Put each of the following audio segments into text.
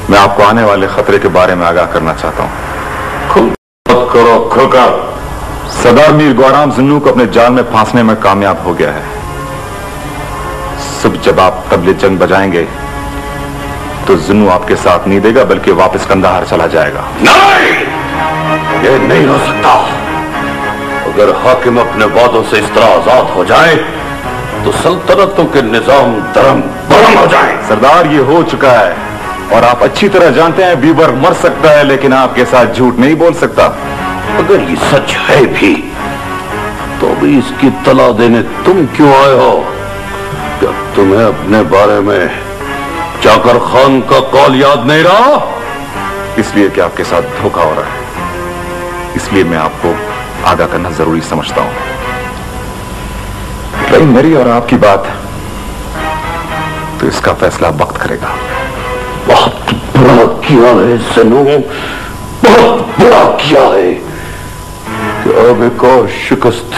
मैं आपको आने वाले खतरे के बारे में आगाह करना चाहता हूं। करो खुलकर। सरदार मीर गौराम जुन्नू को अपने जाल में फांसने में कामयाब हो गया है। सुबह जब आप तबले जंग बजाएंगे तो जुन्नू आपके साथ नहीं देगा बल्कि वापस कंदाहार चला जाएगा। नहीं, ये नहीं हो सकता। अगर हाकिम अपने वादों से इस तरह आजाद हो जाए तो सल्तनतों के निजाम दरम बरम हो जाए। सरदार, ये हो चुका है और आप अच्छी तरह जानते हैं बीबर मर सकता है लेकिन आपके साथ झूठ नहीं बोल सकता। अगर ये सच है भी तो भी इसकी तला देने तुम क्यों आए हो? क्या तुम्हें अपने बारे में जाकर खान का कौल याद नहीं रहा? इसलिए कि आपके साथ धोखा हो रहा है, इसलिए मैं आपको आगाह करना जरूरी समझता हूं। रही मेरी और आपकी बात तो इसका फैसला वक्त करेगा। बहुत बुरा किया है सनू, बहुत बुरा किया है। क्या अब एक और शिकस्त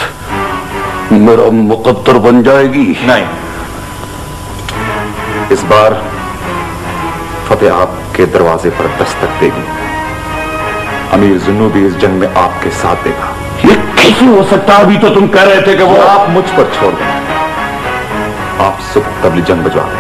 मेरा मुकद्दर बन जाएगी? नहीं, इस बार फतेह आपके दरवाजे पर दस्तक देगी। अमीर जुन्नू भी इस जंग में आपके साथ देगा। ये कैसे हो सकता? अभी तो तुम कह रहे थे कि वो आप मुझ पर छोड़ दें। आप सुबह तबली जंग बजवा दें।